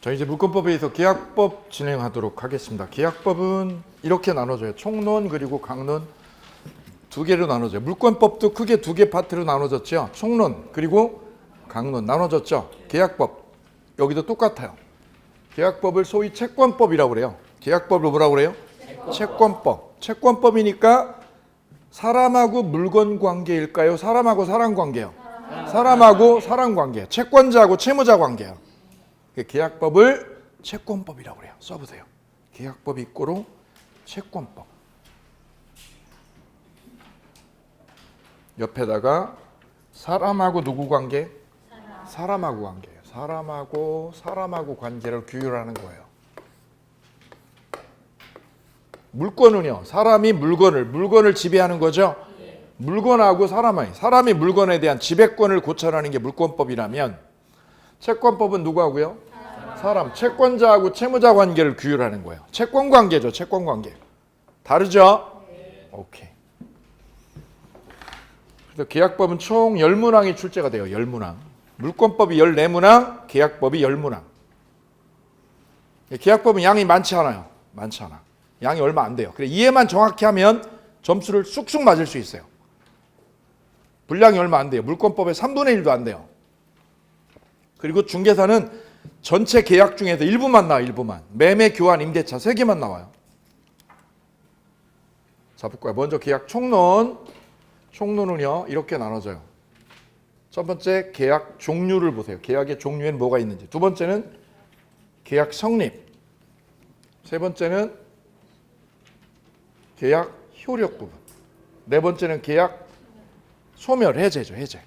자, 이제 물권법에 의해서 계약법 진행하도록 하겠습니다. 계약법은 이렇게 나눠져요. 총론 그리고 강론 두 개로 나눠져요. 물권법도 크게 두 개 파트로 나눠졌죠. 총론 그리고 강론 나눠졌죠. 계약법 여기도 똑같아요. 계약법을 소위 채권법이라고 그래요. 계약법을 뭐라고 그래요? 채권법. 채권법이니까 사람하고 물건 관계일까요? 사람하고 사람 관계요? 사람하고 사람 관계. 채권자하고 채무자 관계요. 계약법을 채권법이라고 그래요. 써보세요. 계약법 이꼬로 채권법. 옆에다가 사람하고 누구 관계? 사람하고 관계예요. 사람하고 관계를 규율하는 거예요. 물건은요. 사람이 물건을 지배하는 거죠. 물건하고 사람이 물건에 대한 지배권을 고찰하는 게 물권법이라면 채권법은 누구하고요? 사람. 채권자하고 채무자 관계를 규율하는 거예요. 채권 관계죠. 채권 관계. 다르죠? 오케이. 그래서 계약법은 총 10문항이 출제가 돼요. 10문항. 물권법이 14문항, 계약법이 10문항. 계약법은 양이 많지 않아요. 많지 않아. 양이 얼마 안 돼요. 그래 이해만 정확히 하면 점수를 쑥쑥 맞을 수 있어요. 분량이 얼마 안 돼요. 물권법의 3분의 1도 안 돼요. 그리고 중개사는 전체 계약 중에서 일부만 나와요. 일부만. 매매, 교환, 임대차 3개만 나와요. 자, 볼까요? 먼저 계약 총론. 총론은요 이렇게 나눠져요. 첫 번째 계약 종류를 보세요. 계약의 종류에는 뭐가 있는지. 두 번째는 계약 성립. 세 번째는 계약 효력 부분. 네 번째는 계약 소멸, 해제죠. 해제.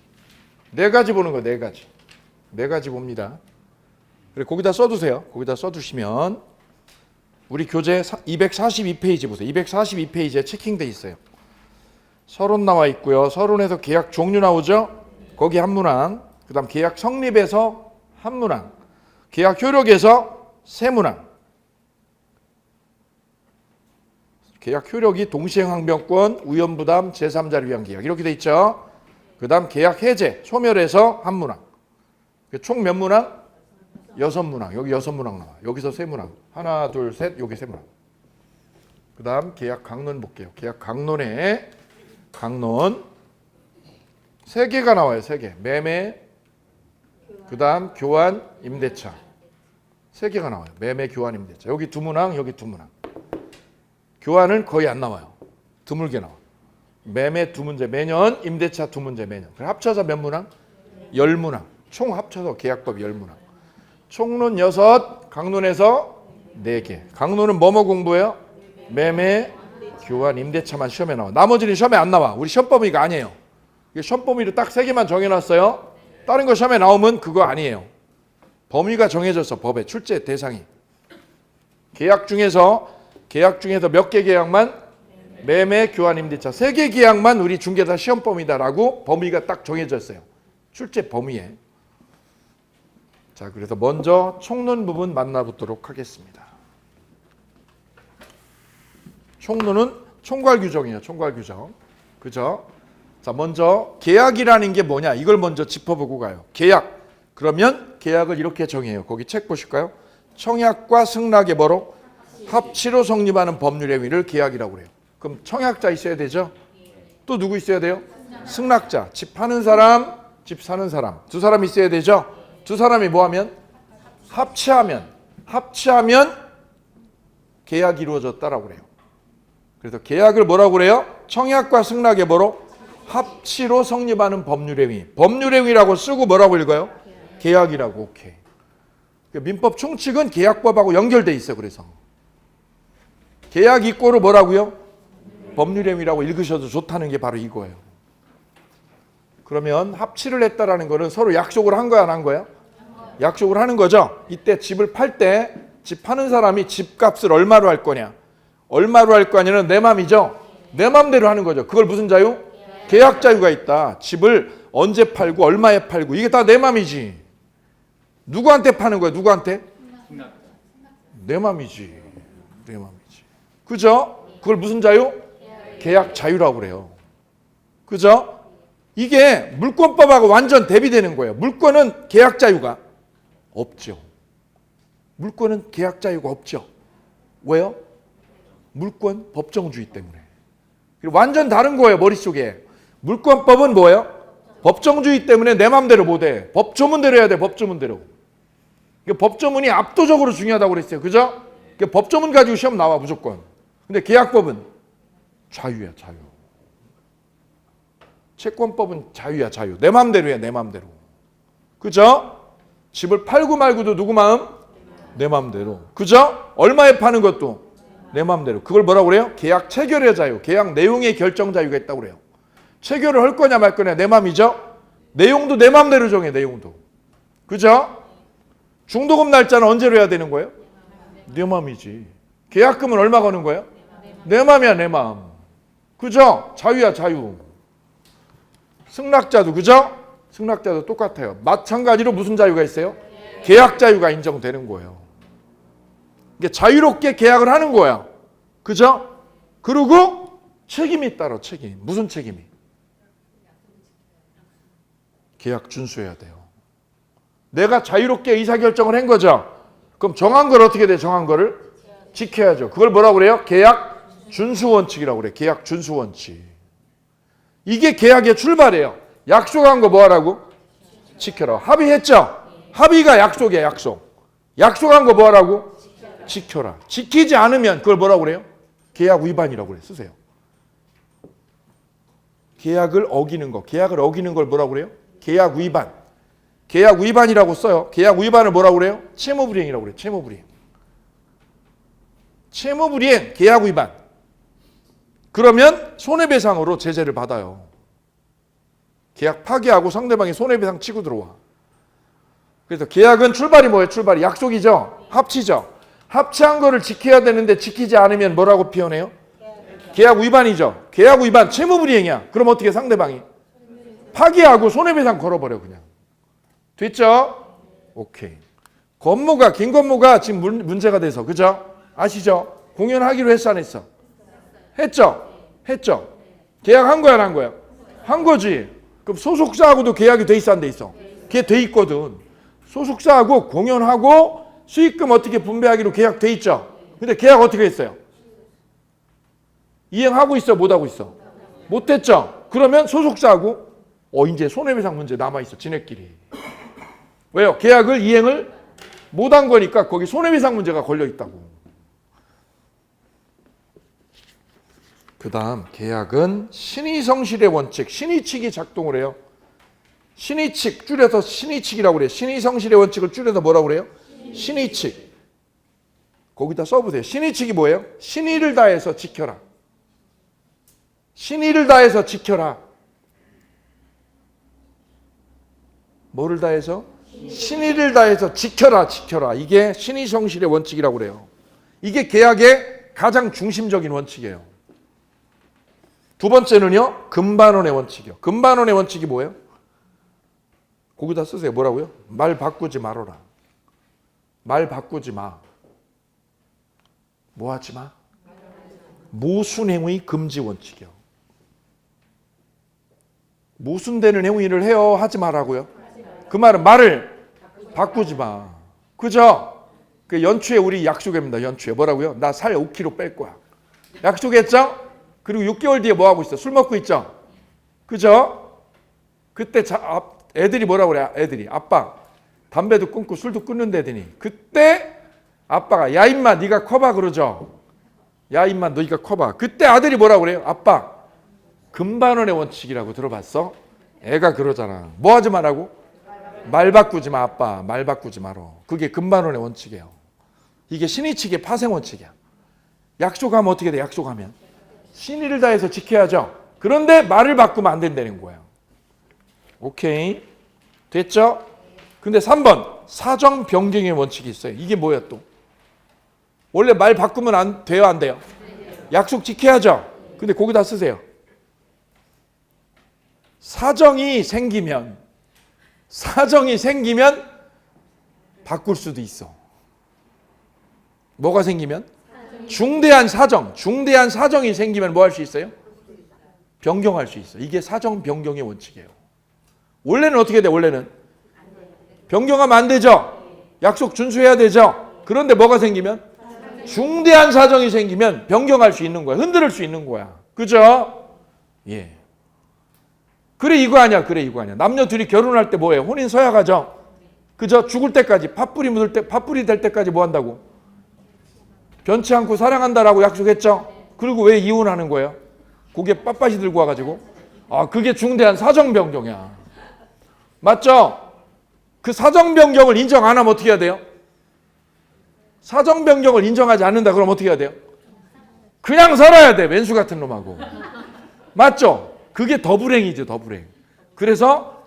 4가지 보는 거예요. 4가지. 4가지 봅니다. 그래 거기다 써두세요. 거기다 써두시면 우리 교재 242페이지 보세요. 242페이지에 체킹돼 있어요. 서론 나와 있고요. 서론에서 계약 종류 나오죠. 거기 한 문항. 그 다음 계약 성립에서 한 문항. 계약 효력에서 3문항. 계약 효력이 동시행항변권, 우연부담, 제3자를 위한 계약 이렇게 돼 있죠. 그 다음 계약 해제, 소멸에서 한 문항. 총 몇 문항? 6문항. 여기 6문항 나와. 여기서 3문항. 하나, 둘, 셋. 여기 3문항. 그 다음 계약 강론 볼게요. 계약 강론에 강론 3개가 나와요. 3개. 매매, 그 다음 교환, 임대차. 3개가 나와요. 매매, 교환, 임대차. 여기 2문항, 여기 2문항. 교환은 거의 안 나와요. 드물게 나와. 매매 2문제 매년, 임대차 2문제 매년. 합쳐서 몇 문항? 10문항. 총 합쳐서 계약법 10문항. 총론 6, 강론에서 4개. 강론은 뭐뭐 공부해요? 매매, 교환, 임대차만 시험에 나와. 나머지는 시험에 안 나와. 우리 시험 범위가 아니에요. 시험 범위로 딱 3개만 정해놨어요. 다른 거 시험에 나오면 그거 아니에요. 범위가 정해졌어. 법에 출제 대상이. 계약 중에서 몇 개 계약만? 매매, 교환, 임대차 3개 계약만 우리 중개사 시험 범위다라고 범위가 딱 정해졌어요. 출제 범위에. 자, 그래서 먼저 총론 부분 만나보도록 하겠습니다. 총론은 총괄 규정이에요. 총괄 규정. 그죠? 자, 먼저 계약이라는 게 뭐냐? 이걸 먼저 짚어보고 가요. 계약. 그러면 계약을 이렇게 정해요. 거기 책 보실까요? 청약과 승낙의 뭐로? 합치로 성립하는 법률 행위를 계약이라고 그래요. 그럼 청약자 있어야 되죠? 또 누구 있어야 돼요? 승낙자. 집 파는 사람, 집 사는 사람. 두 사람 있어야 되죠? 두 사람이 뭐 하면? 합치하면 계약이 이루어졌다라고 그래요. 그래서 계약을 뭐라고 그래요? 청약과 승낙의 뭐로? 합치로 성립하는 법률 행위. 법률 행위라고 쓰고 뭐라고 읽어요? 계약이라고. 오케이. 민법 총칙은 계약법하고 연결돼 있어요. 그래서 계약 이꼬로 뭐라고요? 법률 행위라고 읽으셔도 좋다는 게 바로 이거예요. 그러면 합치를 했다라는 거는 서로 약속을 한 거야, 안 한 거야? 약속을 하는 거죠. 이때 집을 팔 때 집 파는 사람이 집값을 얼마로 할 거냐? 얼마로 할 거냐는 내 맘이죠. 내 맘대로 하는 거죠. 그걸 무슨 자유? 계약 자유가 있다. 집을 언제 팔고 얼마에 팔고 이게 다 내 맘이지. 누구한테 파는 거야? 누구한테? 내 맘이지. 내 맘이지. 그죠? 그걸 무슨 자유? 계약 자유라고 그래요. 그죠? 이게 물권법하고 완전 대비되는 거예요. 물권은 계약 자유가 없죠. 물권은 계약 자유가 없죠. 왜요? 물권 법정주의 때문에. 완전 다른 거예요, 머릿속에. 물권법은 뭐예요? 법정주의 때문에 내 맘대로 못해. 법조문대로 해야 돼, 법조문대로. 법조문이 압도적으로 중요하다고 그랬어요. 그죠? 법조문 가지고 시험 나와, 무조건. 근데 계약법은 자유야, 자유. 채권법은 자유야, 자유. 내 맘대로 해, 내 맘대로. 그죠? 집을 팔고 말고도 누구 마음? 내 맘대로. 그죠? 얼마에 파는 것도 내 맘대로. 그걸 뭐라고 그래요? 계약 체결의 자유. 계약 내용의 결정 자유가 있다고 그래요. 체결을 할 거냐 말 거냐 내 맘이죠? 내용도 내 맘대로 정해, 내용도. 그죠? 중도금 날짜는 언제로 해야 되는 거예요? 내 맘이지. 계약금은 얼마 거는 거예요? 내 맘이야, 내 맘. 그죠? 자유야, 자유. 승낙자도, 그죠? 승낙자도 똑같아요. 마찬가지로 무슨 자유가 있어요? 계약 자유가 인정되는 거예요. 이게 자유롭게 계약을 하는 거야. 그죠? 그리고 책임이 따라, 책임. 무슨 책임이? 계약 준수해야 돼요. 내가 자유롭게 의사결정을 한 거죠. 그럼 정한 걸 어떻게 돼? 정한 거를 지켜야죠. 그걸 뭐라고 그래요? 계약 준수 원칙이라고 그래. 계약 준수 원칙. 이게 계약의 출발이에요. 약속한 거 뭐 하라고? 지켜라. 합의했죠? 합의가 약속이야, 약속. 약속한 거 뭐 하라고? 지켜라. 지키지 않으면 그걸 뭐라고 그래요? 계약 위반이라고 그래. 쓰세요. 계약을 어기는 거. 계약을 어기는 걸 뭐라고 그래요? 계약 위반. 계약 위반이라고 써요. 계약 위반을 뭐라고 그래요? 채무불이행이라고 그래요. 채무불이행. 채무불이행, 계약 위반. 그러면 손해배상으로 제재를 받아요. 계약 파기하고 상대방이 손해배상 치고 들어와. 그래서 계약은 출발이 뭐예요? 출발이 약속이죠? 합치죠? 합치한 거를 지켜야 되는데 지키지 않으면 뭐라고 표현해요? 계약 위반이죠? 계약 위반, 채무불이행이야. 그럼 어떻게 상대방이? 파기하고 손해배상 걸어버려 그냥. 됐죠? 오케이. 건모가, 긴 건모가 지금 문제가 돼서, 그죠? 아시죠? 공연하기로 했어, 안 했어? 했죠? 했죠? 계약한 거야, 안 한 거야? 한 거지. 그럼 소속사하고도 계약이 돼 있어, 안 돼 있어? 그게 돼 있거든. 소속사하고 공연하고 수익금 어떻게 분배하기로 계약돼 있죠? 근데 계약 어떻게 했어요? 이행하고 있어, 못하고 있어? 못했죠? 그러면 소속사하고 이제 손해배상 문제 남아있어, 지네끼리. 왜요? 계약을 이행을 못한 거니까 거기 손해배상 문제가 걸려있다고. 그 다음 계약은 신의성실의 원칙, 신의칙이 작동을 해요. 신의칙, 줄여서 신의칙이라고 그래요. 신의성실의 원칙을 줄여서 뭐라고 그래요? 신의칙. 거기다 써보세요. 신의칙이 뭐예요? 신의를 다해서 지켜라. 신의를 다해서 지켜라. 뭐를 다해서? 신의를 다해서 지켜라, 지켜라. 이게 신의성실의 원칙이라고 그래요. 이게 계약의 가장 중심적인 원칙이에요. 두 번째는요, 금반원의 원칙이요. 금반원의 원칙이 뭐예요? 거기다 쓰세요. 뭐라고요? 말 바꾸지 말아라. 말 바꾸지 마. 뭐 하지 마? 모순행위 금지 원칙이요. 모순되는 행위를 해요. 하지 말라고요. 그 말은 말을 바꾸지 마. 그죠? 그 연초에 우리 약속입니다. 연초에 뭐라고요? 나 살 5kg 뺄 거야. 약속했죠? 그리고 6개월 뒤에 뭐 하고 있어? 술 먹고 있죠? 그죠? 그때 애들이 뭐라고 그래? 애들이 아빠 담배도 끊고 술도 끊는다더니 그때 아빠가 야 임마 네가 커봐 그러죠. 야 임마 너희가 커봐. 그때 아들이 뭐라고 그래요? 아빠 금반원의 원칙이라고 들어봤어? 애가 그러잖아. 뭐 하지 말라고? 말 바꾸지 마 아빠. 말 바꾸지 마라. 그게 금반원의 원칙이에요. 이게 신의칙의 파생 원칙이야. 약속하면 어떻게 돼? 약속하면 신의를 다해서 지켜야죠. 그런데 말을 바꾸면 안 된다는 거예요. 오케이. 됐죠? 근데 3번 사정 변경의 원칙이 있어요. 이게 뭐야 또? 원래 말 바꾸면 안 돼요, 안 돼요? 약속 지켜야죠. 근데 거기다 쓰세요. 사정이 생기면 바꿀 수도 있어. 뭐가 생기면? 중대한 사정이 생기면 뭐 할 수 있어요? 변경할 수 있어. 이게 사정 변경의 원칙이에요. 원래는 어떻게 돼? 원래는 변경하면 안 되죠. 약속 준수해야 되죠. 그런데 뭐가 생기면? 중대한 사정이 생기면 변경할 수 있는 거야. 흔들을 수 있는 거야. 그죠? 예. 그래 이거 아니야. 그래 이거 아니야. 남녀 둘이 결혼할 때 뭐예요? 혼인 서약하죠. 그죠? 죽을 때까지 팥불이 될 때까지 뭐 한다고? 변치 않고 사랑한다라고 약속했죠. 그리고 왜 이혼하는 거예요? 고개 빳빳이 들고 와가지고. 아, 그게 중대한 사정 변경이야. 맞죠? 그 사정 변경을 인정 안 하면 어떻게 해야 돼요? 사정 변경을 인정하지 않는다 그럼 어떻게 해야 돼요? 그냥 살아야 돼. 왼수 같은 놈하고. 맞죠? 그게 더 불행이죠. 더 불행. 그래서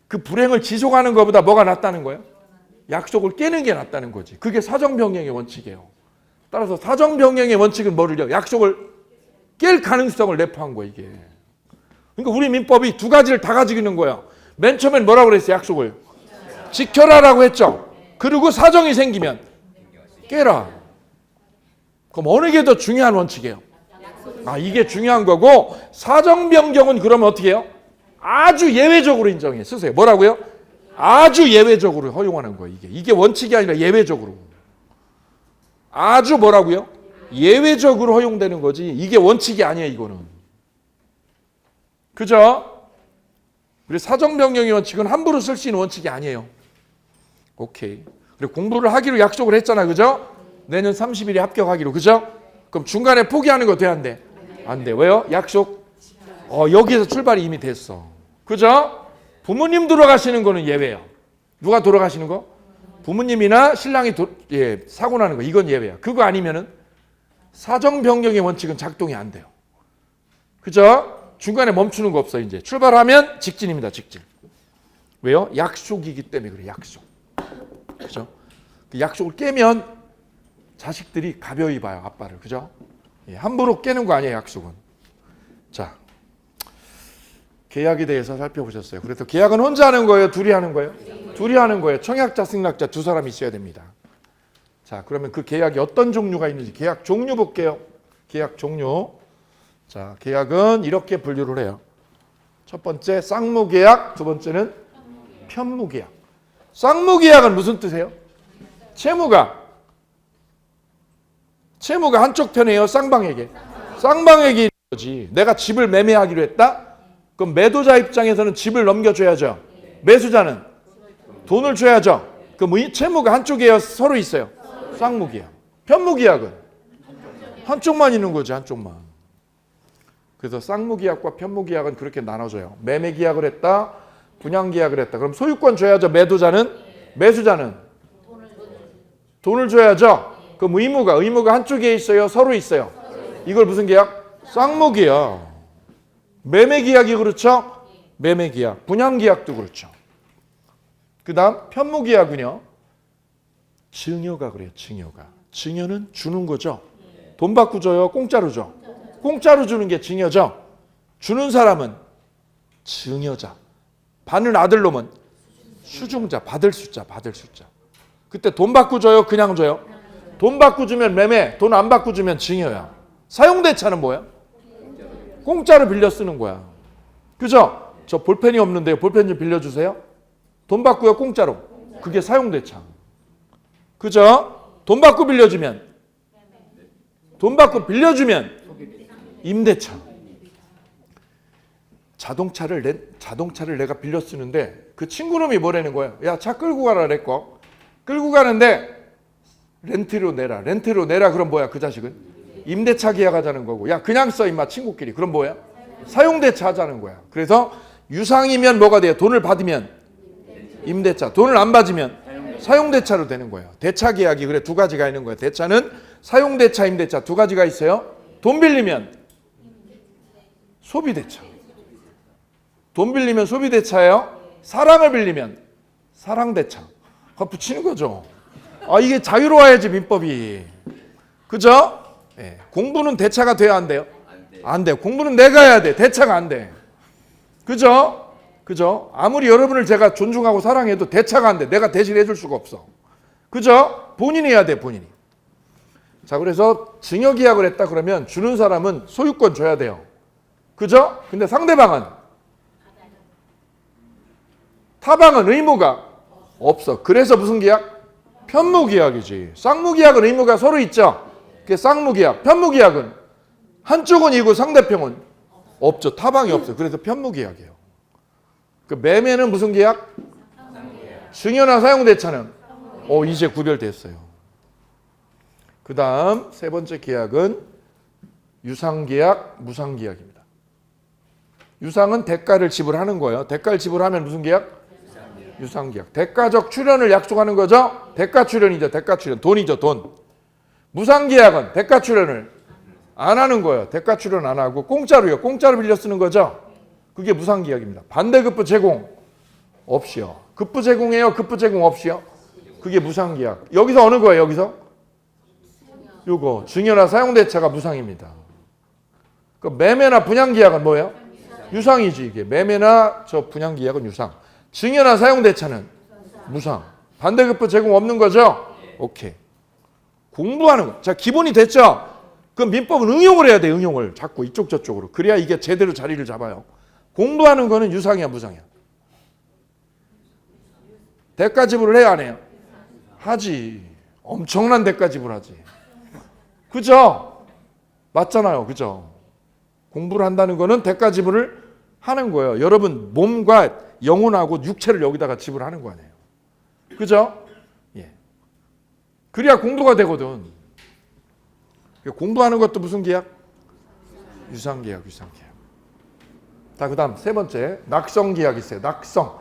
그 불행을 지속하는 것보다 뭐가 낫다는 거예요? 약속을 깨는 게 낫다는 거지. 그게 사정 변경의 원칙이에요. 따라서 사정 변경의 원칙은 뭐를요? 약속을 깰 가능성을 내포한 거예요. 이게. 그러니까 우리 민법이 두 가지를 다 가지고 있는 거예요. 맨 처음엔 뭐라고 그랬어요? 약속을 지켜라라고 했죠. 그리고 사정이 생기면 깨라. 그럼 어느 게 더 중요한 원칙이에요? 아, 이게 중요한 거고, 사정 변경은 그러면 어떻게 해요? 아주 예외적으로 인정해. 쓰세요. 뭐라고요? 아주 예외적으로 허용하는 거예요. 이게 원칙이 아니라 예외적으로. 아주 뭐라고요? 예외적으로 허용되는 거지. 이게 원칙이 아니에요. 이거는. 그죠? 그래서 사정 변경의 원칙은 함부로 쓸 수 있는 원칙이 아니에요. 오케이. 그리고 공부를 하기로 약속을 했잖아. 그죠? 내년 30일에 합격하기로. 그죠? 그럼 중간에 포기하는 거 돼? 안 돼? 안 돼. 왜요? 약속. 여기에서 출발이 이미 됐어. 그죠? 부모님 돌아가시는 거는 예외야. 누가 돌아가시는 거? 부모님이나 신랑이 사고 나는 거. 이건 예외야. 그거 아니면은 사정 변경의 원칙은 작동이 안 돼요. 그죠? 중간에 멈추는 거 없어. 이제 출발하면 직진입니다. 직진. 왜요? 약속이기 때문에 그래. 약속. 그죠? 그 약속을 깨면 자식들이 가벼이 봐요. 아빠를. 그죠? 예, 함부로 깨는 거 아니에요. 약속은. 자, 계약에 대해서 살펴보셨어요. 그래서 계약은 혼자 하는 거예요? 둘이 하는 거예요? 둘이 하는 거예요. 청약자, 승낙자 두 사람이 있어야 됩니다. 자, 그러면 그 계약이 어떤 종류가 있는지 계약 종류 볼게요. 계약 종류. 자, 계약은 이렇게 분류를 해요. 첫 번째 쌍무계약, 두 번째는 편무계약. 쌍무계약은 무슨 뜻이에요? 채무가 한쪽 편이에요? 쌍방에게? 쌍방에게 있는 거지. 내가 집을 매매하기로 했다? 그럼 매도자 입장에서는 집을 넘겨줘야죠. 매수자는 돈을 줘야죠. 그럼 이 채무가 한쪽이에요? 서로 있어요? 쌍무계약. 편무계약은 한쪽만 있는 거지. 한쪽만. 그래서 쌍무계약과 편무계약은 그렇게 나눠져요. 매매계약을 했다, 분양계약을 했다. 그럼 소유권 줘야죠. 매도자는, 매수자는 돈을 줘야죠. 그럼 의무가 한쪽에 있어요? 서로 있어요? 이걸 무슨 계약? 쌍무계약. 매매계약이 그렇죠? 매매계약. 분양계약도 그렇죠. 그 다음 편무계약은요. 증여가 그래요. 증여가. 증여는 주는 거죠. 돈 받고 줘요? 공짜로 줘? 공짜로 주는 게 증여죠. 주는 사람은 증여자. 받는 아들놈은 수중자. 받을 숫자. 그때 돈 받고 줘요? 그냥 줘요? 돈 받고 주면 매매, 돈 안 받고 주면 증여야. 사용대차는 뭐야? 공짜로 빌려 쓰는 거야. 그죠? 저 볼펜이 없는데요. 볼펜 좀 빌려주세요. 돈 받고요? 공짜로. 그게 사용대차. 그죠? 돈 받고 빌려주면 임대차. 자동차를 내가 빌려 쓰는데 그 친구놈이 뭐라는 거야? 야, 차 끌고 가라 그랬고. 끌고 가는데 렌트로 내라. 그럼 뭐야? 그 자식은 임대차 계약하자는 거고. 야, 그냥 써 임마 친구끼리. 그럼 뭐야? 사용대차 하자는 거야. 그래서 유상이면 뭐가 돼요? 돈을 받으면 임대차, 돈을 안 받으면 사용대차로 되는 거예요. 대차 계약이 그래 두 가지가 있는 거예요. 대차는 사용대차, 임대차 두 가지가 있어요. 돈 빌리면 소비대차. 돈 빌리면 소비대차예요. 사랑을 빌리면 사랑대차. 붙이는 거죠. 아, 이게 자유로워야지 민법이. 그죠? 네. 공부는 대차가 돼야 안 돼요? 안 돼요. 공부는 내가 해야 돼. 대차가 안 돼. 그죠? 아무리 여러분을 제가 존중하고 사랑해도 대차가 안 돼. 내가 대신 해줄 수가 없어. 그죠? 본인이 해야 돼. 본인이. 자, 그래서 증여계약을 했다 그러면 주는 사람은 소유권 줘야 돼요. 그죠? 근데 상대방은 타방은 의무가 없어. 그래서 무슨 계약? 편무계약이지. 쌍무계약은 의무가 서로 있죠. 그게 쌍무계약. 편무계약은 한쪽은 이고 상대편은 없죠. 타방이 없어요. 그래서 편무계약이에요. 그 매매는 무슨 계약? 증여나 사용대차는 이제 구별됐어요. 그 다음 세 번째 계약은 유상계약, 무상계약입니다. 유상은 대가를 지불하는 거예요. 대가를 지불하면 무슨 계약? 유상계약. 대가적 출연을 약속하는 거죠. 대가 출연이죠. 대가 출연. 돈이죠. 돈. 무상계약은 대가 출연을 안 하는 거예요. 대가 출연 안 하고 공짜로요. 공짜로 빌려 쓰는 거죠. 그게 무상계약입니다. 반대급부 제공 없이요. 급부 제공해요. 급부 제공 없이요. 그게 무상계약. 여기서 어느 거예요? 여기서? 요거 증여나 사용대차가 무상입니다. 그 매매나 분양계약은 뭐예요? 유상이지. 이게 매매나 저 분양계약은 유상. 증여나 사용대차는 무상. 반대급부 제공 없는 거죠? 오케이. 공부하는 거. 자, 기본이 됐죠? 그럼 민법은 응용을 해야 돼. 응용을 자꾸 이쪽 저쪽으로. 그래야 이게 제대로 자리를 잡아요. 공부하는 거는 유상이야, 무상이야? 대가 지불을 해야 안 해요? 하지. 엄청난 대가 지불하지. 그죠? 맞잖아요. 그죠? 공부를 한다는 거는 대가 지불을 하는 거예요. 여러분 몸과 영혼하고 육체를 여기다가 지불하는 거 아니에요. 그죠? 예. 그래야 공부가 되거든. 공부하는 것도 무슨 계약? 유상계약, 유상계약. 자, 그 다음 세 번째 낙성계약 있어요. 낙성.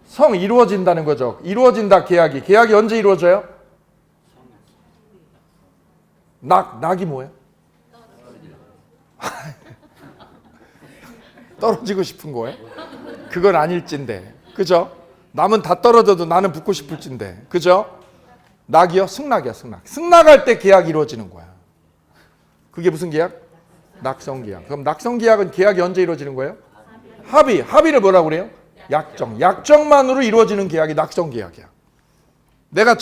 성 이루어진다는 거죠. 이루어진다 계약이. 계약이 언제 이루어져요? 낙이 뭐예요? 떨어지고 싶은 거예요? 그건 아닐진데. 그죠? 남은 다 떨어져도 나는 붙고 싶을진데. 그죠? 낙이요? 승낙이야, 승낙. 승낙할 때 계약이 이루어지는 거야. 그게 무슨 계약? 낙성계약. 그럼 낙성계약은 계약이 언제 이루어지는 거예요? 합의. 합의를 뭐라고 그래요? 약정. 약정만으로 이루어지는 계약이 낙성계약이야. 내가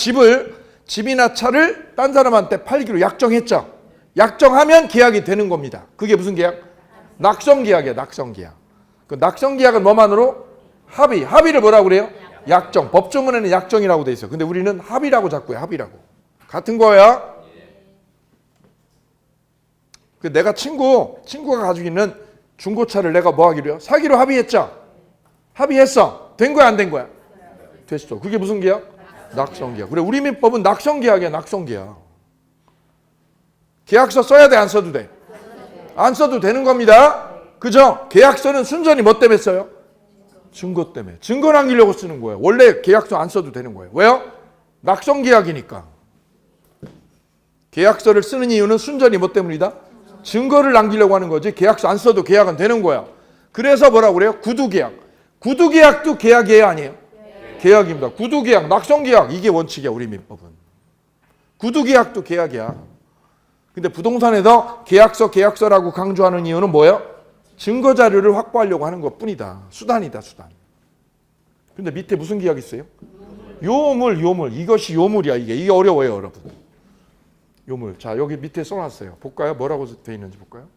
집이나 차를 딴 사람한테 팔기로 약정했죠. 약정하면 계약이 되는 겁니다. 그게 무슨 계약? 낙성계약이야. 낙성계약. 그 낙성계약은 뭐만으로? 합의. 합의를 뭐라고 그래요? 약정. 법조문에는 약정이라고 돼 있어요. 근데 우리는 합의라고 자꾸 해. 합의라고. 같은 거야. 그 내가 친구가 가지고 있는 중고차를 내가 뭐 하기로 해요? 사기로 합의했죠. 합의했어. 된 거야, 안 된 거야? 됐어. 그게 무슨 계약? 낙성계약. 그래, 우리 민법은 낙성계약이야. 낙성계약. 계약서 써야 돼, 안 써도 돼? 안 써도 되는 겁니다. 그죠? 계약서는 순전히 뭐 때문에 써요? 증거 때문에. 증거 남기려고 쓰는 거예요. 원래 계약서 안 써도 되는 거예요. 왜요? 낙성계약이니까. 계약서를 쓰는 이유는 순전히 뭐 때문이다? 증거를 남기려고 하는 거지. 계약서 안 써도 계약은 되는 거야. 그래서 뭐라고 그래요? 구두계약. 구두계약도 계약이에요, 아니에요? 계약입니다. 구두계약, 낙성계약. 이게 원칙이야, 우리 민법은. 구두계약도 계약이야. 근데 부동산에서 계약서라고 강조하는 이유는 뭐예요? 증거 자료를 확보하려고 하는 것 뿐이다. 수단이다, 수단. 근데 밑에 무슨 계약 있어요? 요물. 이것이 요물이야, 이게 어려워요, 여러분. 요물. 자, 여기 밑에 써놨어요. 볼까요? 뭐라고 돼 있는지 볼까요?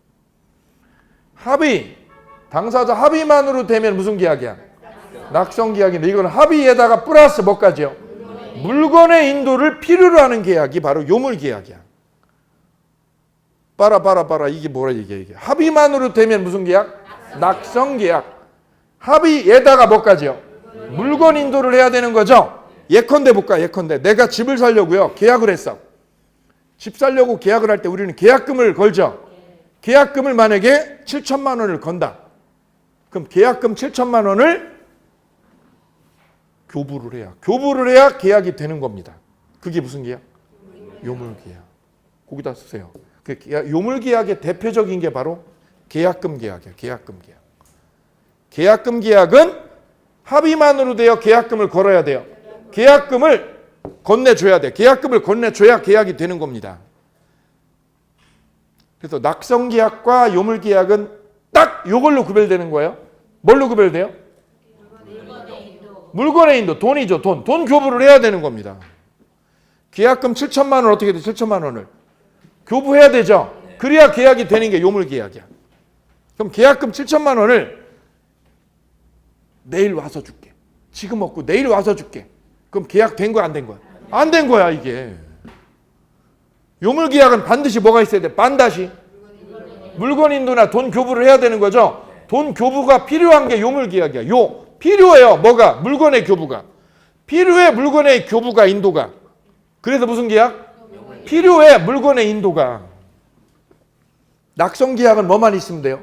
합의. 당사자 합의만으로 되면 무슨 계약이야? 낙성계약인데 이건 합의에다가 플러스 뭐까지요? 물건의 인도를 필요로 하는 계약이 바로 요물계약이야. 봐라. 이게 뭐라 이게. 합의만으로 되면 무슨 계약? 낙성계약. 합의에다가 뭐까지요? 물건 인도를 해야 되는 거죠. 예컨대 볼까? 예컨대 내가 집을 사려고요. 계약을 했어. 집 사려고 계약을 할 때 우리는 계약금을 걸죠. 계약금을 만약에 7천만 원을 건다. 그럼 계약금 7천만 원을 교부를 해야 계약이 되는 겁니다. 그게 무슨 계약? 요물계약. 거기다 쓰세요. 그 요물계약의 대표적인 게 바로 계약금 계약이에요. 계약금 계약. 계약금 계약은 합의만으로 되어 계약금을 걸어야 돼요. 계약금을 건네줘야 돼. 계약금을 건네줘야 계약이 되는 겁니다. 그래서 낙성계약과 요물계약은 딱 이걸로 구별되는 거예요. 뭘로 구별돼요? 물건의 인도. 돈이죠. 돈 교부를 해야 되는 겁니다. 계약금 7천만 원 어떻게 돼? 7천만 원을 교부해야 되죠. 그래야 계약이 되는 게 요물계약이야. 그럼 계약금 7천만 원을 내일 와서 줄게. 지금 없고 내일 와서 줄게. 그럼 계약 된 거야, 안 된 거야? 안 된 거야 이게. 요물계약은 반드시 뭐가 있어야 돼? 반드시 물건 인도나 돈 교부를 해야 되는 거죠. 돈 교부가 필요한 게 요물계약이야. 필요해요. 뭐가? 물건의 교부가. 필요해 물건의 교부가 인도가. 그래서 무슨 계약? 필요해 물건의 인도가. 낙성계약은 뭐만 있으면 돼요?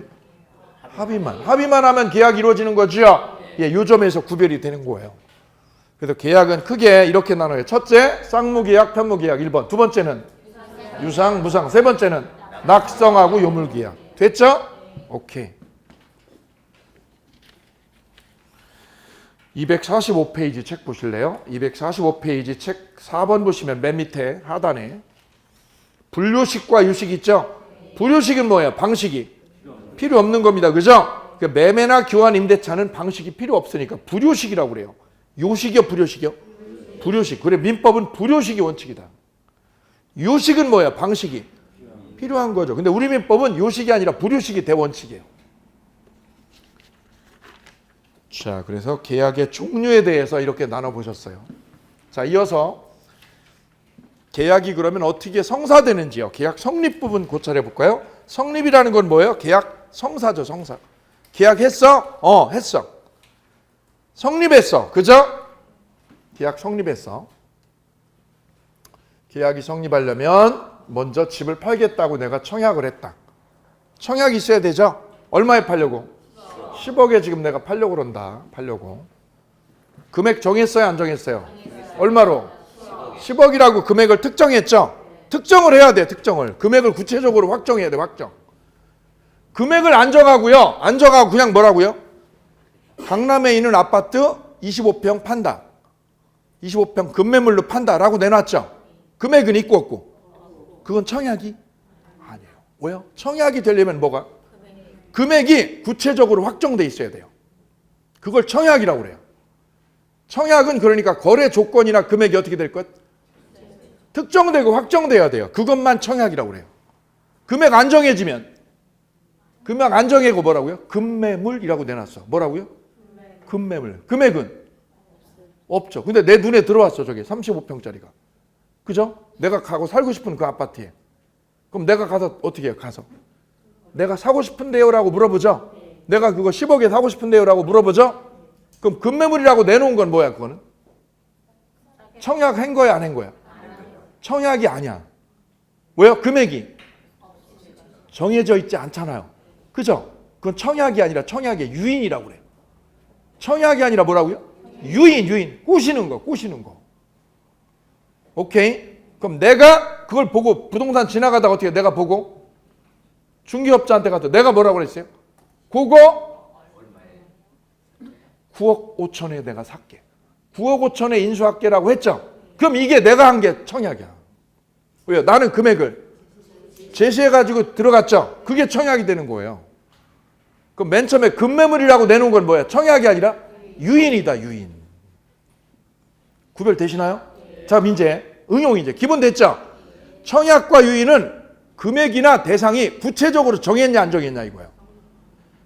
합의만 하면 계약이 이루어지는 거죠. 예, 요 점에서 구별이 되는 거예요. 그래서 계약은 크게 이렇게 나눠요. 첫째, 쌍무계약, 편무계약 1번. 두 번째는 유상, 무상. 세 번째는 낙성하고 요물계약. 됐죠? 오케이. 245페이지 책 보실래요? 245페이지 책 4번 보시면 맨 밑에 하단에 불요식과 유식 있죠? 불요식은 뭐예요? 방식이 필요 없는 겁니다. 그죠? 매매나 교환 임대차는 방식이 필요 없으니까 불요식이라고 그래요. 요식이요? 불요식이요? 불요식. 그래 민법은 불요식이 원칙이다. 요식은 뭐예요? 방식이 필요한 거죠. 근데 우리 민법은 요식이 아니라 불요식이 대원칙이에요. 자, 그래서 계약의 종류에 대해서 이렇게 나눠보셨어요. 자, 이어서 계약이 그러면 어떻게 성사되는지요. 계약 성립 부분 고찰해 볼까요? 성립이라는 건 뭐예요? 계약 성사죠, 성사. 계약했어? 했어. 성립했어. 그죠? 계약 성립했어. 계약이 성립하려면 먼저 집을 팔겠다고 내가 청약을 했다. 청약이 있어야 되죠? 얼마에 팔려고? 10억에 지금 내가 팔려고 그런다. 팔려고. 금액 정했어요? 안 정했어요? 얼마로? 10억이라고 금액을 특정했죠? 특정을 해야 돼. 특정을. 금액을 구체적으로 확정해야 돼. 확정. 금액을 안 정하고요. 안 정하고 그냥 뭐라고요? 강남에 있는 아파트 25평 판다. 25평 급매물로 판다라고 내놨죠? 금액은 있고 없고. 그건 청약이 아니에요. 왜요? 청약이 되려면 뭐가? 금액이 구체적으로 확정돼 있어야 돼요. 그걸 청약이라고 그래요. 청약은 그러니까 거래 조건이나 금액이 어떻게 될 것? 특정되고 확정돼야 돼요. 그것만 청약이라고 그래요. 금액 안 정해지면 금액 안 정해고 뭐라고요? 급매물이라고 내놨어. 뭐라고요? 급매물. 금액은 없죠. 근데 내 눈에 들어왔어. 저게 35평짜리가. 그죠? 내가 가고 살고 싶은 그 아파트에. 그럼 내가 가서 어떻게 해요? 가서 내가 사고 싶은데요? 라고 물어보죠. 내가 그거 10억에 사고 싶은데요? 라고 물어보죠. 그럼 급매물이라고 내놓은 건 뭐야? 그거는 청약한 거야? 안 한 거야? 청약이 아니야. 왜요? 금액이 정해져 있지 않잖아요. 그죠? 그건 청약이 아니라 청약의 유인이라고 그래요. 청약이 아니라 뭐라고요? 유인. 꼬시는 거. 오케이? 그럼 내가 그걸 보고 부동산 지나가다가 어떻게 내가 보고 중개업자한테 가서 내가 뭐라고 그랬어요? 그거 9억 5천에 내가 살게. 9억 5천에 인수할게라고 했죠. 그럼 이게 내가 한 게 청약이야. 왜요? 나는 금액을 제시해가지고 들어갔죠. 그게 청약이 되는 거예요. 그럼 맨 처음에 급매물이라고 내놓은 건 뭐야? 청약이 아니라 유인이다. 유인. 구별되시나요? 자, 이제 응용이 이제 기본 됐죠. 청약과 유인은 금액이나 대상이 구체적으로 정했냐 안 정했냐 이거예요.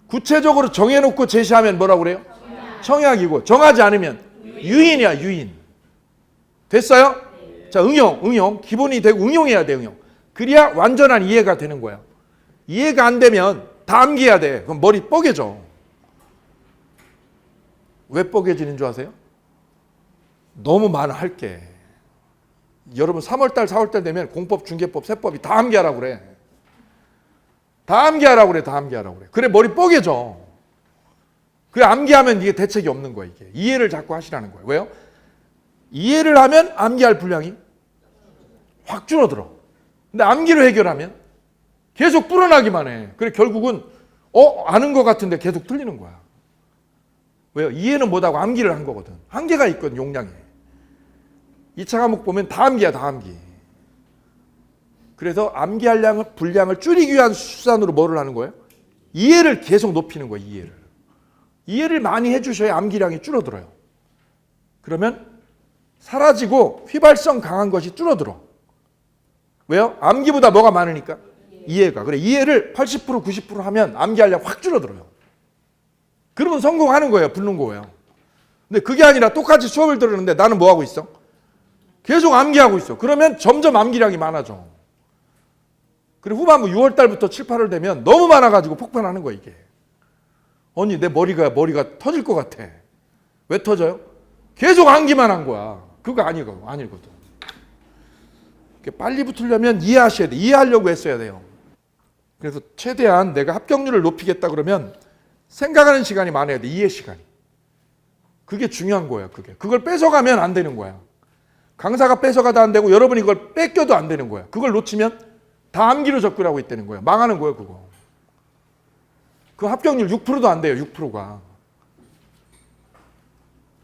구체적으로 정해놓고 제시하면 뭐라고 그래요? 청약이고 정하지 않으면 유인이야. 유인. 됐어요? 자, 응용. 기본이 되고 응용해야 돼. 응용. 그래야 완전한 이해가 되는 거야. 이해가 안 되면 다 암기해야 돼. 그럼 머리 뻐개져. 왜 뻐개지는 줄 아세요? 너무 많아 할 게. 여러분 3월달 4월달 되면 공법, 중개법, 세법이 다 암기하라고 그래. 다 암기하라고 그래. 그래 머리 뻐개져. 그래 암기하면 이게 대책이 없는 거야. 이게 이해를 자꾸 하시라는 거예요. 왜요? 이해를 하면 암기할 분량이 확 줄어들어. 근데 암기로 해결하면 계속 불어나기만 해. 그래 결국은 아는 것 같은데 계속 틀리는 거야. 왜요? 이해는 못하고 암기를 한 거거든. 한계가 있거든. 용량에. 2차 과목 보면 다 암기야. 다 암기. 그래서 암기할 분량을 줄이기 위한 수단으로 뭐를 하는 거예요? 이해를 계속 높이는 거예요. 이해를 많이 해주셔야 암기량이 줄어들어요. 그러면 사라지고 휘발성 강한 것이 줄어들어. 왜요? 암기보다 뭐가 많으니까? 이해가. 그래 이해를 80% 90% 하면 암기하려면 확 줄어들어요. 그러면 성공하는 거예요. 붙는 거예요. 근데 그게 아니라 똑같이 수업을 들었는데 나는 뭐 하고 있어? 계속 암기하고 있어. 그러면 점점 암기량이 많아져. 그리고 후반부 6월 달부터 7, 8월 되면 너무 많아가지고 폭발하는 거야 이게. 언니 내 머리가 터질 것 같아. 왜 터져요? 계속 암기만 한 거야. 그거 아니거든. 빨리 붙으려면 이해하셔야 돼. 이해하려고 했어야 돼요. 그래서 최대한 내가 합격률을 높이겠다 그러면 생각하는 시간이 많아야 돼. 이해 시간이. 그게 중요한 거야. 그걸 뺏어가면 안 되는 거야. 강사가 뺏어가도 안 되고 여러분이 그걸 뺏겨도 안 되는 거야. 그걸 놓치면 다 암기로 접근하고 있다는 거야. 망하는 거야 그거. 그 합격률 6%도 안 돼요. 6%가.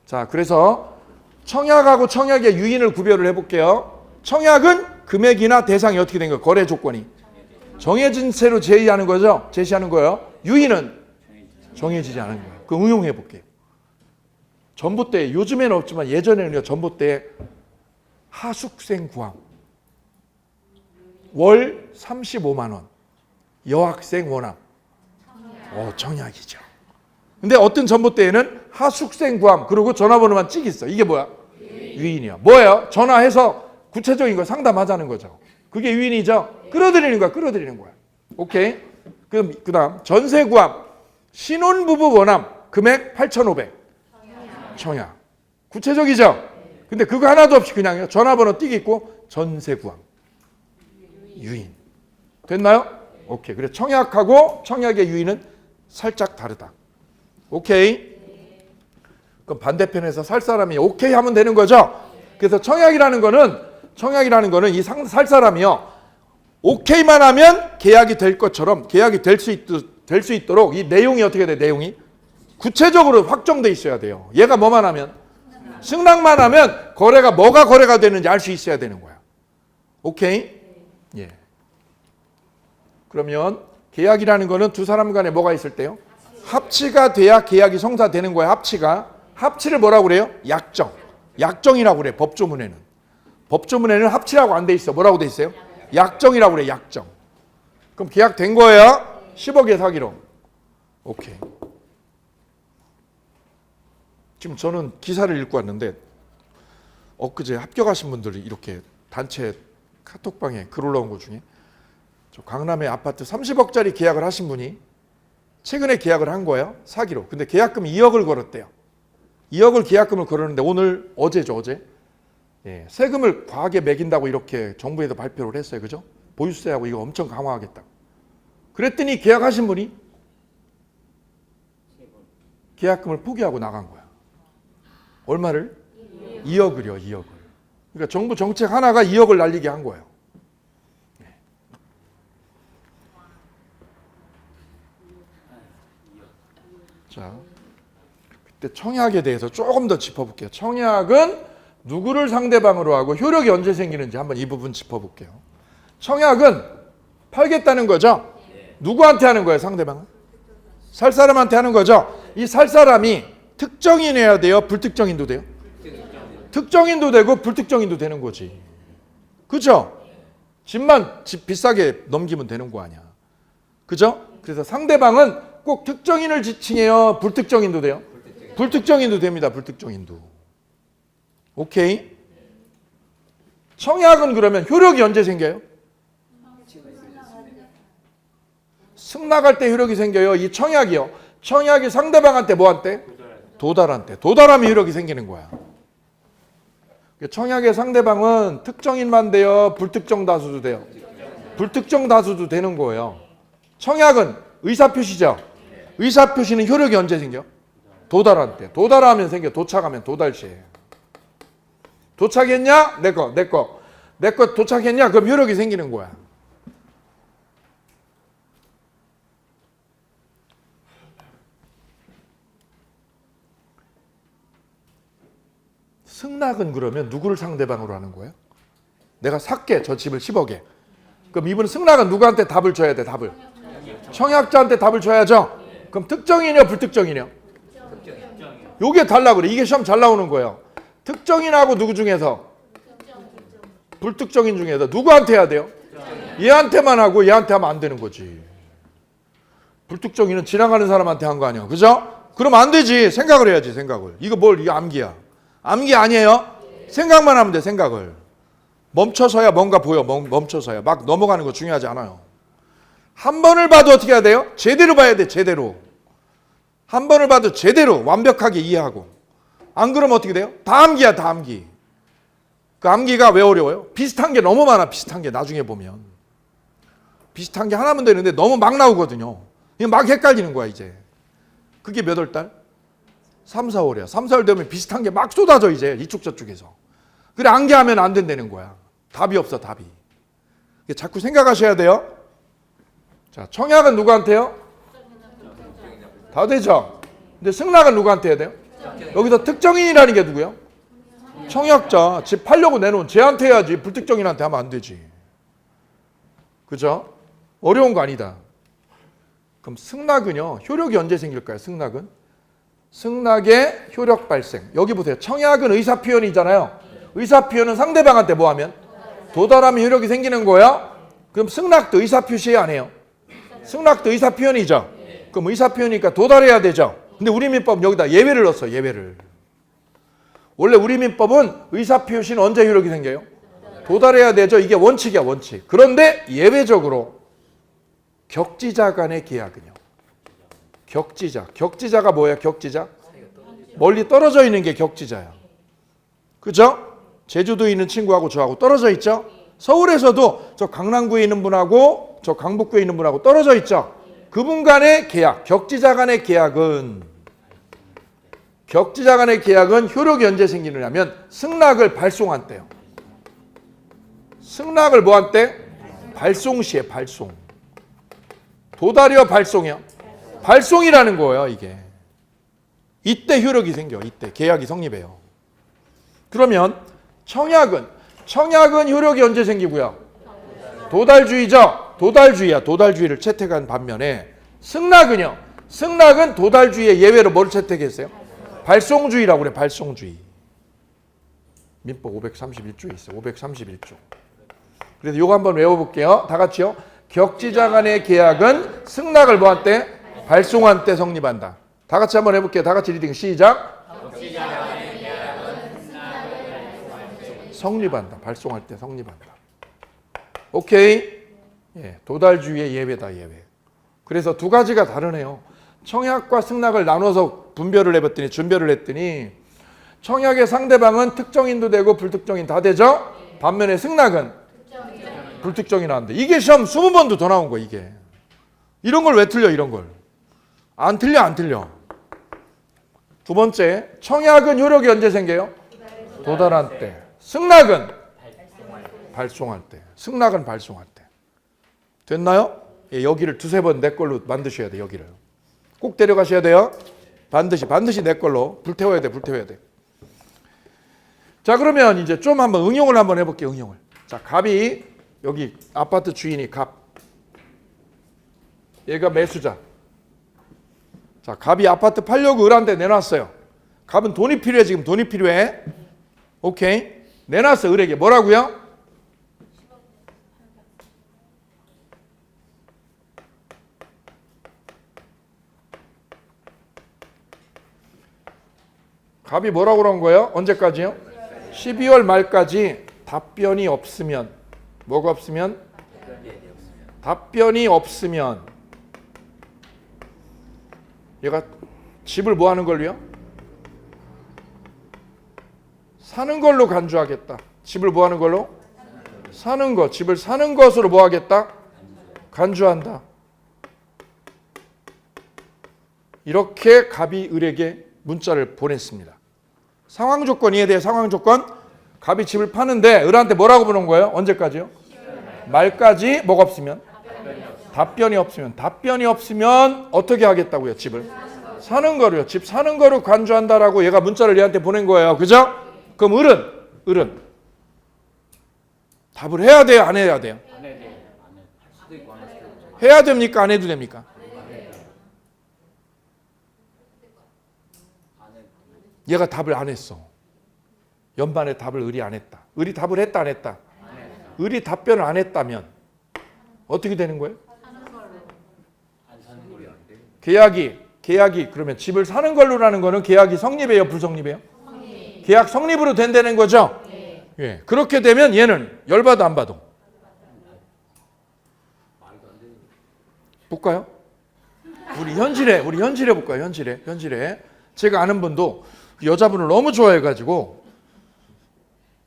자, 그래서 청약하고 청약의 유인을 구별을 해볼게요. 청약은 금액이나 대상이 어떻게 된 거예요? 거래 조건이 정해진 채로 제시하는 거예요. 유인은 정해지지 않은 거예요. 그 응용해 볼게요. 전봇대, 요즘에는 없지만 예전에는 전봇대 하숙생 구함 월 35만 원, 여학생 원함. 청약이죠. 근데 어떤 전봇대에는 하숙생 구함 그리고 전화번호만 찍 있어. 이게 뭐야? 유인이야. 뭐예요? 전화해서 구체적인 거 상담하자는 거죠. 그게 유인이죠. 끌어들이는 거야. 오케이. 그다음 전세 구함 신혼부부 원함 금액 8,500. 청약. 구체적이죠. 근데 그거 하나도 없이 그냥요. 전화번호 띡 있고 전세 구함. 유인. 됐나요? 오케이. 그래 청약하고 청약의 유인은 살짝 다르다. 오케이. 그럼 반대편에서 살 사람이 오케이 하면 되는 거죠. 그래서 청약이라는 거는 이 살 사람이요. 오케이만 하면 계약이 될 것처럼 계약이 될 수 있도록 이 내용이 어떻게 돼? 내용이 구체적으로 확정돼 있어야 돼요. 얘가 뭐만 하면 승낙만 하면 뭐가 거래가 되는지 알 수 있어야 되는 거야. 오케이? 예. 그러면 계약이라는 거는 두 사람 간에 뭐가 있을 때요? 합치가 돼야 계약이 성사되는 거야. 합치를 뭐라고 그래요? 약정이라고 그래. 법조문에는 합치라고 안 돼 있어. 뭐라고 돼 있어요? 약정이라고 그래. 약정. 그럼 계약 된 거예요? 10억에 사기로. 오케이. 지금 저는 기사를 읽고 왔는데 엊그제 합격하신 분들이 이렇게 단체 카톡방에 글 올라온 것 중에 저 강남의 아파트 30억짜리 계약을 하신 분이 최근에 계약을 한 거예요. 사기로. 근데 계약금이 2억을 걸었대요. 2억을 계약금을 걸었는데 어제죠. 예, 세금을 과하게 매긴다고 이렇게 정부에서 발표를 했어요. 그죠? 보유세하고 이거 엄청 강화하겠다고. 그랬더니 계약하신 분이 계약금을 포기하고 나간 거야. 얼마를? 2억을요. 2억을. 그러니까 정부 정책 하나가 2억을 날리게 한 거예요. 자, 그때 청약에 대해서 조금 더 짚어볼게요. 청약은 누구를 상대방으로 하고 효력이 언제 생기는지 한번 이 부분 짚어볼게요. 청약은 팔겠다는 거죠? 누구한테 하는 거예요, 상대방은? 살 사람한테 하는 거죠? 이 살 사람이 특정인이어야 돼요? 불특정인도 돼요? 특정인도 되고 불특정인도 되는 거지. 그죠? 집 비싸게 넘기면 되는 거 아니야. 그죠? 그래서 상대방은 꼭 특정인을 지칭해요? 불특정인도 돼요? 불특정인도 됩니다. 불특정인도. 오케이. 청약은 그러면 효력이 언제 생겨요? 승낙할 때 효력이 생겨요. 이 청약이요. 청약이 상대방한테 뭐한테? 도달한테. 도달하면 효력이 생기는 거야. 청약의 상대방은 특정인만 돼요? 불특정 다수도 돼요? 불특정 다수도 되는 거예요. 청약은 의사표시죠? 의사표시는 효력이 언제 생겨? 도달한테. 도달하면 생겨. 도착하면 도달시에. 도착했냐? 내 거 도착했냐? 그럼 효력이 생기는 거야. 승낙은 그러면 누구를 상대방으로 하는 거예요? 내가 살게 저 집을 10억에. 그럼 이분은 승낙은 누구한테 답을 줘야 돼? 답을. 청약자한테 답을 줘야죠. 그럼 특정인이요? 불특정인이요? 요게 달라 그래. 이게 시험 잘 나오는 거예요. 특정인하고 누구 중에서? 불특정인 중에서 누구한테 해야 돼요? 얘한테만 하고 얘한테 하면 안 되는 거지. 불특정인은 지나가는 사람한테 한 거 아니야. 그죠? 그럼 안 되지. 생각을 해야지. 생각을. 이거 암기야. 암기 아니에요? 생각만 하면 돼, 생각을. 멈춰서야 뭔가 보여. 멈춰서야. 막 넘어가는 거 중요하지 않아요. 한 번을 봐도 어떻게 해야 돼요? 제대로 봐야 돼, 제대로. 한 번을 봐도 제대로 완벽하게 이해하고. 안 그러면 어떻게 돼요? 다 암기야, 다 암기. 그 암기가 왜 어려워요? 비슷한 게 너무 많아, 비슷한 게 나중에 보면. 비슷한 게 하나면 되는데 너무 막 나오거든요. 막 헷갈리는 거야, 이제. 그게 몇 월 달? 3, 4월이야. 3, 4월 되면 비슷한 게 막 쏟아져, 이제. 이쪽 저쪽에서. 그래, 암기하면 안 된다는 거야. 답이 없어, 답이. 자꾸 생각하셔야 돼요. 자, 청약은 누구한테요? 다 되죠? 근데 승낙은 누구한테 해야 돼요? 여기서 특정인이라는 게 누구예요? 청약자. 집 팔려고 내놓은 쟤한테 해야지. 불특정인한테 하면 안 되지. 그죠? 어려운 거 아니다. 그럼 승낙은요, 효력이 언제 생길까요? 승낙은? 승낙의 효력 발생. 여기 보세요. 청약은 의사표현이잖아요. 의사표현은 상대방한테 뭐 하면? 도달하면 효력이 생기는 거야? 그럼 승낙도 의사표시 안 해요? 승낙도 의사표현이죠? 그럼 의사표현이니까 도달해야 되죠? 근데 우리민법 여기다 예외를 넣었어, 예외를. 원래 우리민법은 의사표시는 언제 효력이 생겨요? 도달해야 되죠? 이게 원칙이야, 원칙. 그런데 예외적으로 격지자 간의 계약은요. 격지자가 뭐야, 격지자? 멀리 떨어져 있는 게 격지자야. 그죠? 제주도에 있는 친구하고 저하고 떨어져 있죠? 서울에서도 저 강남구에 있는 분하고 저 강북구에 있는 분하고 떨어져 있죠? 그분 간의 계약, 격지자 간의 계약은 효력이 언제 생기느냐면 승낙을 발송한 때요. 승낙을 뭐 한 때? 발송 시에 발송. 도달이요, 발송이요? 발송이라는 거예요, 이게. 이때 효력이 생겨, 이때. 계약이 성립해요. 그러면 청약은 효력이 언제 생기고요? 도달주의죠? 도달주의야. 도달주의를 채택한 반면에 승낙은요? 승낙은 도달주의의 예외로 뭘 채택했어요? 발송주의라고 그래, 발송주의. 민법 531조 있어요. 531조. 그래서 요거 한번 외워볼게요. 다 같이요. 격지자 간의 계약은 승낙을 뭐한 때? 발송한 때 성립한다. 다 같이 한번 해볼게요. 다 같이 리딩 시작. 성립한다. 발송할 때 성립한다. 오케이. 예, 도달주의의 예외다, 예외. 그래서 두 가지가 다르네요. 청약과 승낙을 나눠서 준별을 했더니 청약의 상대방은 특정인도 되고 불특정인 다 되죠? 반면에 승낙은 불특정인 안 돼. 이게 시험 20번도 더 나온 거야, 이게. 이런 걸 왜 틀려, 이런 걸. 안 틀려. 두 번째, 청약은 효력이 언제 생겨요? 도달한 때. 승낙은 발송할 때. 승낙은 발송할 때. 됐나요? 예, 여기를 두세 번 내 걸로 만드셔야 돼, 여기를. 꼭 데려가셔야 돼요. 반드시 내 걸로. 불태워야 돼. 자, 그러면 이제 좀 한번 응용을 한번 해볼게요, 응용을. 자, 갑이, 여기 아파트 주인이 갑. 얘가 매수자. 자, 갑이 아파트 팔려고 을한테 내놨어요. 갑은 돈이 필요해, 지금 돈이 필요해. 오케이. 내놨어, 을에게. 뭐라고요? 갑이 뭐라고 그런 거예요? 언제까지요? 12월 말까지 답변이 없으면. 뭐가 없으면? 답변이 없으면 얘가 집을 뭐 하는 걸로요? 사는 걸로 간주하겠다. 집을 뭐 하는 걸로? 사는 것. 집을 사는 것으로 뭐 하겠다? 간주한다. 이렇게 갑이 을에게 문자를 보냈습니다. 상황 조건 이해돼요? 상황 조건? 갑이 집을 파는데 을한테 뭐라고 보낸 거예요? 언제까지요? 말까지 뭐가 없으면? 답변이 없으면 어떻게 하겠다고요? 집을 사는 거로요. 집 사는 거로 간주한다라고 얘가 문자를 얘한테 보낸 거예요. 그죠? 그럼 을은 답을 해야 돼요? 안 해야 돼요? 해야 됩니까? 안 해도 됩니까? 얘가 답을 안 했어. 연반에 답을 을이 안 했다. 을이 답을 했다, 안 했다? 을이 답변을 안 했다면 어떻게 되는 거예요? 계약이 그러면 집을 사는 걸로라는 거는 계약이 성립해요, 불성립해요? 계약 성립으로 된다는 거죠? 예. 그렇게 되면 얘는 열받아 안 받아? 볼까요? 우리 현실에 볼까요? 현실에. 제가 아는 분도 여자분을 너무 좋아해가지고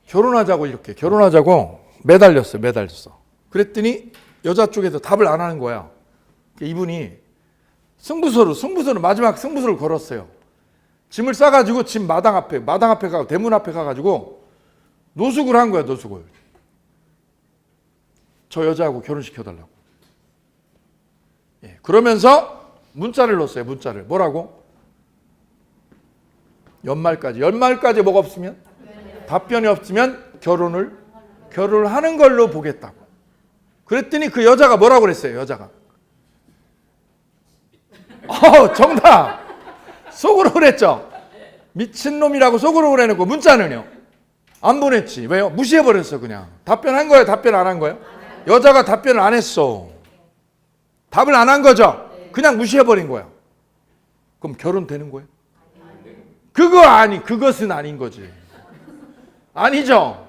결혼하자고 매달렸어. 그랬더니 여자 쪽에서 답을 안 하는 거야. 이분이 승부서를 마지막 승부서를 걸었어요. 짐을 싸가지고 집 마당 앞에 가고 대문 앞에 가가지고 노숙을 한 거야. 저 여자하고 결혼시켜달라고. 예, 그러면서 문자를 넣었어요. 뭐라고? 연말까지 뭐가 없으면? 답변이 없으면 결혼을 하는 걸로 보겠다고. 그랬더니 그 여자가 뭐라고 그랬어요? 정답! 속으로 그랬죠? 미친놈이라고 속으로 그래놓고 문자는요? 안 보냈지. 왜요? 무시해버렸어 그냥. 답변한 거예요? 답변 안 한 거예요? 여자가 답변을 안 했어. 답을 안 한 거죠? 그냥 무시해버린 거야. 그럼 결혼되는 거예요? 그것은 아닌 거지. 아니죠?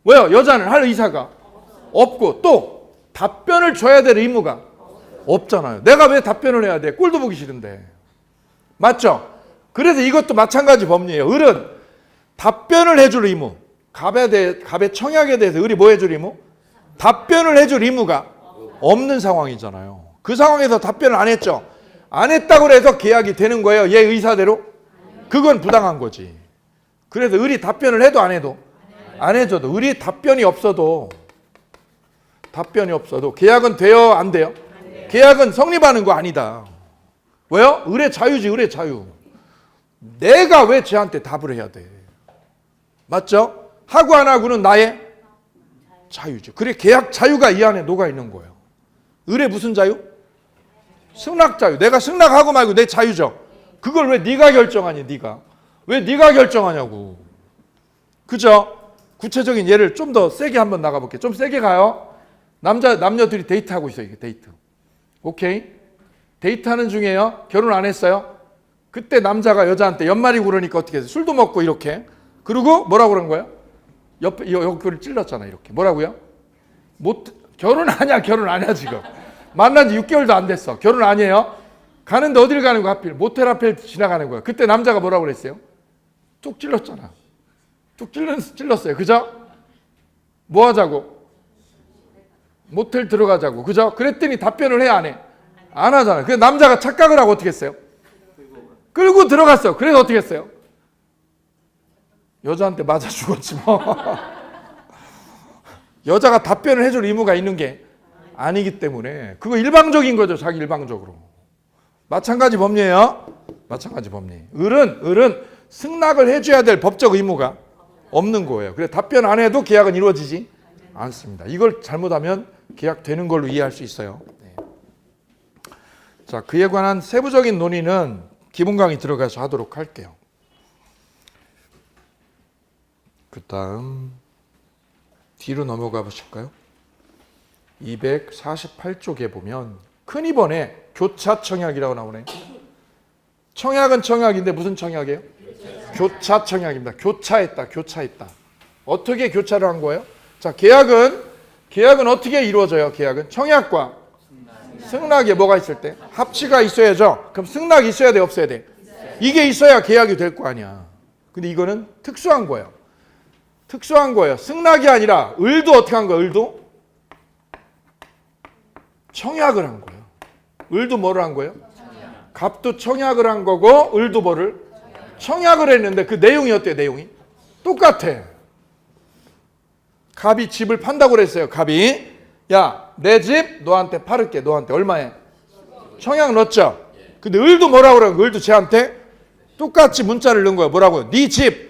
왜요? 여자는 할 의사가 없고 또 답변을 줘야 될 의무가 없잖아요. 내가 왜 답변을 해야 돼? 꼴도 보기 싫은데. 맞죠? 그래서 이것도 마찬가지 법리예요. 을은 답변을 해줄 의무. 갑의 청약에 대해서 을이 뭐 해줄 의무? 답변을 해줄 의무가 없는 상황이잖아요. 그 상황에서 답변을 안 했죠. 안 했다고 해서 계약이 되는 거예요. 얘 의사대로? 그건 부당한 거지. 그래서 을이 답변을 해도 안 해도? 안 해줘도. 을이 답변이 없어도 계약은 돼요? 안 돼요? 계약은 성립하는 거 아니다. 왜요? 을의 자유지. 내가 왜 쟤한테 답을 해야 돼? 맞죠? 하고 안 하고는 나의 자유죠. 그래 계약 자유가 이 안에 녹아 있는 거예요. 을의 무슨 자유? 승낙 자유. 내가 승낙하고 말고 내 자유죠. 그걸 왜 네가 결정하니? 왜 네가 결정하냐고. 그죠? 구체적인 예를 좀 더 세게 한번 나가볼게요. 좀 세게 가요. 남녀들이 데이트하고 있어요. 이게 데이트. 오케이? 데이트하는 중에요. 결혼 안 했어요. 그때 남자가 여자한테 연말이고 그러니까 어떻게 해서 술도 먹고 이렇게. 그리고 뭐라고 그런 거예요? 옆구리를 찔렀잖아. 이렇게. 뭐라고요? 결혼 아니야 지금. 만난 지 6개월도 안 됐어. 결혼 아니에요. 가는데 어딜 가는 거야 하필. 모텔 앞에 지나가는 거야. 그때 남자가 뭐라고 그랬어요? 툭 찔렀잖아. 툭 찔렀어요. 그죠? 뭐 하자고? 모텔 들어가자고. 그죠? 그랬더니 답변을 해? 안 해? 안 하잖아. 그래서 남자가 착각을 하고 어떻게 했어요? 끌고 들어갔어. 그래서 어떻게 했어요? 여자한테 맞아 죽었지 뭐. 여자가 답변을 해줄 의무가 있는 게 아니기 때문에 그거 일방적인 거죠. 자기 일방적으로. 마찬가지 법리예요. 마찬가지 법리. 을은 승낙을 해줘야 될 법적 의무가 없는 거예요. 그래서 답변 안 해도 계약은 이루어지지 않습니다. 이걸 잘못하면 계약되는 걸로 이해할 수 있어요. 네. 자, 그에 관한 세부적인 논의는 기본 강의 들어가서 하도록 할게요. 그 다음 뒤로 넘어가 보실까요? 248쪽에 보면 큰 2번에 교차청약이라고 나오네요. 청약은 청약인데 무슨 청약이에요? 교차청약입니다. 교차했다. 어떻게 교차를 한 거예요? 자, 계약은 어떻게 이루어져요? 계약은 청약과 승낙에 뭐가 있을 때? 합치가 있어야죠. 그럼 승낙이 있어야 돼, 없어야 돼? 이게 있어야 계약이 될 거 아니야. 근데 이거는 특수한 거예요. 승낙이 아니라 을도 어떻게 한 거예요? 을도 청약을 한 거예요. 을도 뭐를 한 거예요? 갑도 청약을 한 거고 을도 뭐를? 청약을 했는데 그 내용이 어때요? 내용이? 똑같아. 갑이 집을 판다고 그랬어요. 갑이 야, 내 집 너한테 팔을게. 너한테 얼마에? 청약 넣었죠. 근데 을도 뭐라고 그래요? 을도 쟤한테 똑같이 문자를 넣은 거예요. 뭐라고요? 네 집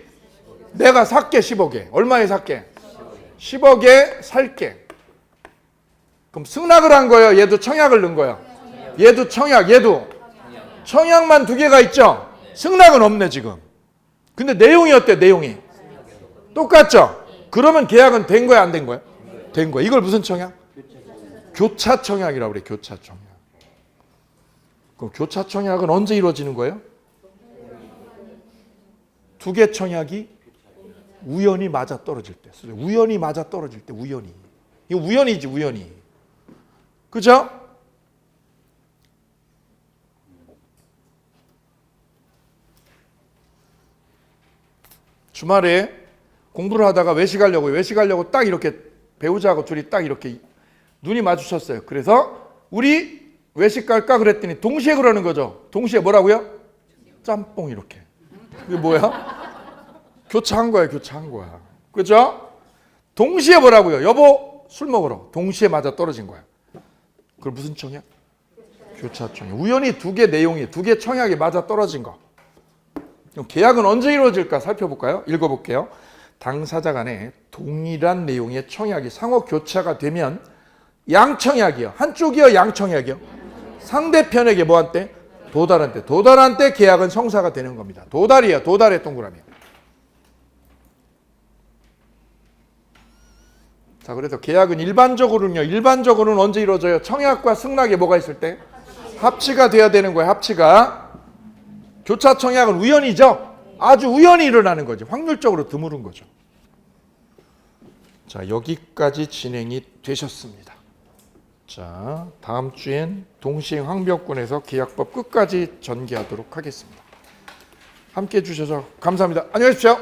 내가 살게 10억에. 얼마에 살게? 10억에 살게. 그럼 승낙을 한 거예요? 얘도 청약을 넣은 거예요? 얘도 청약, 얘도 청약만 두 개가 있죠? 승낙은 없네 지금. 근데 내용이 어때요? 내용이 똑같죠? 그러면 계약은 된 거야 안 된 거야? 된 거야. 이걸 무슨 청약? 교차청약이라고 그래. 교차청약. 그럼 교차청약은 언제 이루어지는 거예요? 두 개 청약이 우연히 맞아 떨어질 때. 우연히 맞아 떨어질 때 우연히. 이거 우연이지 우연히. 그죠? 주말에 공부를 하다가 외식하려고 딱 이렇게 배우자하고 둘이 딱 이렇게 눈이 마주쳤어요. 그래서 우리 외식 갈까 그랬더니 동시에 그러는 거죠. 동시에 뭐라고요? 짬뽕 이렇게. 이게 뭐야? 교차한 거야. 그죠? 동시에 뭐라고요? 여보 술 먹으러. 동시에 맞아 떨어진 거야. 그걸 무슨 청약? 교차청약. 우연히 두 개 내용이 두 개 청약이 맞아 떨어진 거. 그럼 계약은 언제 이루어질까 살펴볼까요? 읽어볼게요. 당사자 간에 동일한 내용의 청약이 상호 교차가 되면 양청약이요. 한쪽이요, 양청약이요. 상대편에게 뭐한 때? 도달한 때. 도달한 때 계약은 성사가 되는 겁니다. 도달이에요. 도달의 동그라미. 자, 그래서 계약은 일반적으로는 언제 이루어져요? 청약과 승낙에 뭐가 있을 때? 합치가 돼야 되는 거예요. 합치가. 교차 청약은 우연이죠. 아주 우연히 일어나는 거죠. 확률적으로 드무른 거죠. 자, 여기까지 진행이 되셨습니다. 자, 다음 주엔 동시행 항변권에서 계약법 끝까지 전개하도록 하겠습니다. 함께해 주셔서 감사합니다. 안녕히 계십시오.